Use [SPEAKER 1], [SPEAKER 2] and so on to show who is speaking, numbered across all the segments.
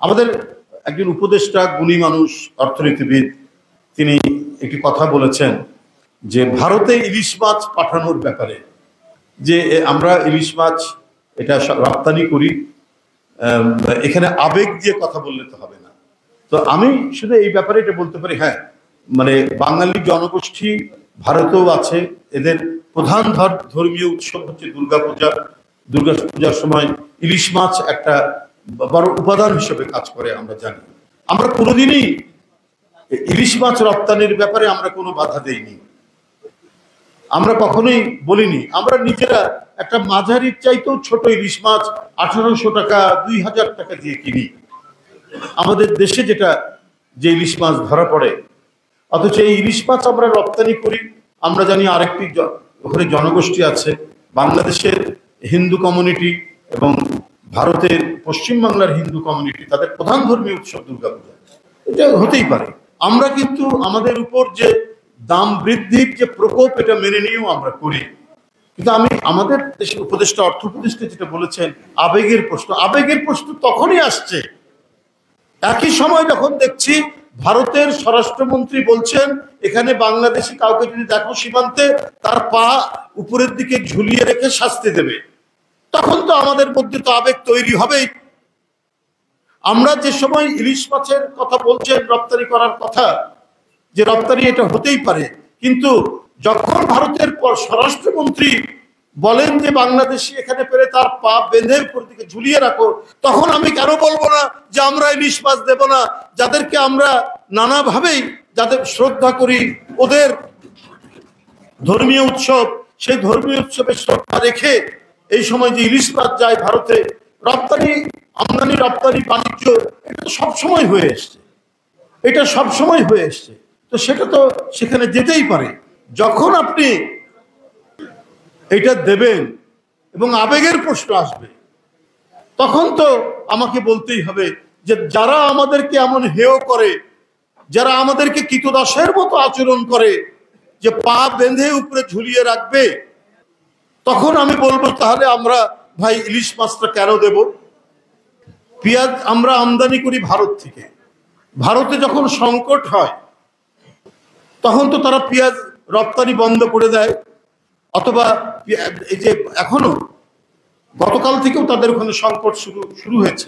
[SPEAKER 1] আমাদের একজন উপদেষ্টা গুণী মানুষ অর্থনীতিবিদ তিনি একটি কথা বলেছেন যে ভারতে ইলিশ মাছ পাঠানোর ব্যাপারে, যে আমরা ইলিশ মাছ এটা রপ্তানি করি, এখানে আবেগ দিয়ে কথা বললে তো হবে না। তো আমি শুধু এই ব্যাপারে এটা বলতে পারি, হ্যাঁ মানে বাঙালি জনগোষ্ঠী ভারতেও আছে, এদের প্রধান ধর্মীয় উৎসব হচ্ছে দুর্গাপূজা। দুর্গাপূজার সময় ইলিশ মাছ একটা বড় উপাদান হিসেবে কাজ করে আমরা জানি। আমরা কোনোদিনই ইলিশ মাছ রপ্তানির ব্যাপারে আমরা কোনো বাধা দেইনি, আমরা কখনোই বলিনি। আমরা নিজেরা একটা মাঝারির চাইতেও ছোট ইলিশ মাছ 1800 টাকা 2000 টাকা দিয়ে কিনি আমাদের দেশে যেটা যে ইলিশ মাছ ধরা পড়ে, অথচ এই ইলিশ মাছ আমরা রপ্তানি করি। আমরা জানি আরেকটি ওখানে জনগোষ্ঠী আছে, বাংলাদেশের হিন্দু কমিউনিটি এবং ভারতের পশ্চিমবাংলার হিন্দু কমিউনিটি, তাদের প্রধান ধর্মীয় উৎসব দুর্গাপূজা। এটা হতেই পারে। আমরা কিন্তু আমাদের উপর যে দাম বৃদ্ধির যে প্রকোপ, এটা মেনে নিয়েও আমরা করি। কিন্তু আমি আমাদের দেশের উপদেষ্টা, অর্থ উপদেষ্টা যেটা বলেছেন আবেগের প্রশ্ন, আবেগের প্রশ্ন তখনই আসছে একই সময় যখন দেখছি ভারতের স্বরাষ্ট্রমন্ত্রী বলছেন এখানে বাংলাদেশি কাউকে যদি দেখো সীমান্তে, তার পা উপরের দিকে ঝুলিয়ে রেখে শাস্তি দেবে। তখন তো আমাদের মধ্যে তো আবেগ তৈরি হবেই। আমরা যে সময় ইলিশ মাছের কথা বলছেন রপ্তানি করার কথা, যে রপ্তানি এটা হতেই পারে, কিন্তু যখন ভারতের স্বরাষ্ট্রমন্ত্রী বলেন যে বাংলাদেশি এখানে পেরে তার পা বেঁধে উপর দিকে ঝুলিয়ে রাখো, তখন আমি কেন বলবো না যে আমরা ইলিশ মাছ দেব না? যাদেরকে আমরা নানাভাবেই যাদের শ্রদ্ধা করি, ওদের ধর্মীয় উৎসব, সেই ধর্মীয় উৎসবে শ্রদ্ধা রেখে এই সময় যে ইলিশ মাছ যায় ভারতে, রপ্তানি আমদানি রপ্তানি বাণিজ্য এটা তো সবসময় হয়ে এসছে, এটা সবসময় হয়ে এসছে। তো সেটা তো সেখানে যেতেই পারে। যখন আপনি এটা দেবেন এবং আবেগের প্রশ্ন আসবে, তখন তো আমাকে বলতেই হবে যে যারা আমাদেরকে এমন হেয় করে, যারা আমাদেরকে কৃতদাসের মতো আচরণ করে, যে পা বেঁধে উপরে ঝুলিয়ে রাখবে, তখন আমি বলবো তাহলে আমরা ভাই ইলিশ মাছটা কেন দেব? পেঁয়াজ আমরা আমদানি করি ভারত থেকে। ভারতে যখন সংকট হয় তখন তো তারা পেঁয়াজ রপ্তানি বন্ধ করে দেয়, অথবা এই যে এখনো গতকাল থেকেও তাদের ওখানে সংকট শুরু হয়েছে,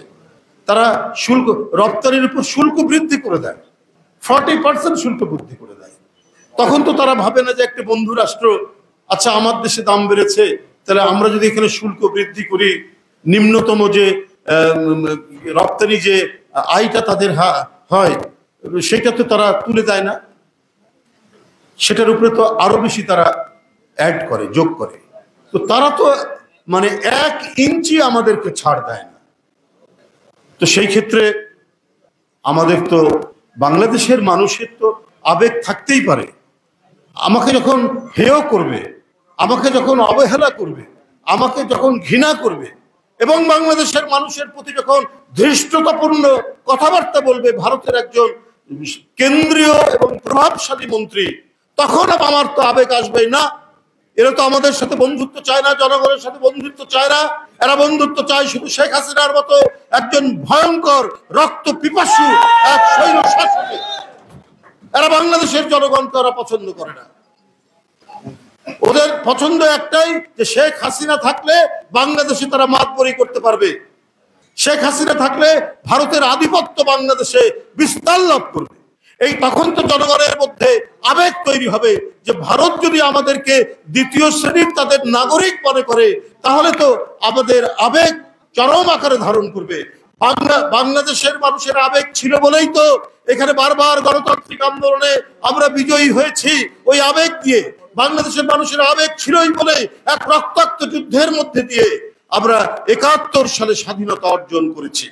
[SPEAKER 1] তারা শুল্ক রপ্তানির উপর শুল্ক বৃদ্ধি করে দেয়, 40% শুল্ক বৃদ্ধি করে দেয়। তখন তো তারা ভাবে না যে একটা বন্ধু রাষ্ট্র, আচ্ছা আমার দেশে দাম বেড়েছে, তাহলে আমরা যদি এখানে শুল্ক বৃদ্ধি করি, নিম্নতম যে রপ্তানি যে আয়টা তাদের হয় সেটা তো তারা তুলে দেয় না, সেটার উপরে তো আরো বেশি তারা অ্যাড করে, যোগ করে। তো তারা তো মানে 1 ইঞ্চি আমাদেরকে ছাড় দেয় না। তো সেই ক্ষেত্রে আমাদের তো বাংলাদেশের মানুষের তো আবেগ থাকতেই পারে। আমাকে যখন হেয় করবে, আমাকে যখন অবহেলা করবে, আমাকে যখন ঘৃণা করবে এবং বাংলাদেশের মানুষের প্রতি যখন ধৃষ্টতাপূর্ণ কথাবার্তা বলবে ভারতের একজন কেন্দ্রীয় এবং প্রভাবশালী মন্ত্রী, তখন আমার তো আবেগ আসবেই না। এরা তো আমাদের সাথে বন্ধুত্ব চায় না, জনগণের সাথে বন্ধুত্ব চায় না। এরা বন্ধুত্ব চায় শুধু শেখ হাসিনার মতো একজন ভয়ঙ্কর রক্ত পিপাসু এক স্বৈর শাসকে। এরা বাংলাদেশের জনগণকে ওরা পছন্দ করে না। ওদের পছন্দ একটাই, যে শেখ হাসিনা থাকলে বাংলাদেশে তারা মাতবরি করতে পারবে, শেখ হাসিনা থাকলে ভারতের আধিপত্য বাংলাদেশে বিস্তার লাভ করবে। এই তখন তো জনগণের মধ্যে আবেগ তৈরি হবে যে ভারত যদি আমাদেরকে দ্বিতীয় শ্রেণীর তাদের নাগরিক মনে করে, তাহলে তো আমাদের আবেগ চরম আকারে ধারণ করবে। বাংলাদেশের মানুষের আবেগ ছিল বলেই তো এখানে বারবার গণতান্ত্রিক আন্দোলনে আমরা বিজয়ী হয়েছি। ওই আবেগ দিয়ে, বাংলাদেশের মানুষের আবেগ ছিলই বলে এক রক্তাক্ত যুদ্ধের মধ্যে দিয়ে আমরা 71 সালে স্বাধীনতা অর্জন করেছি।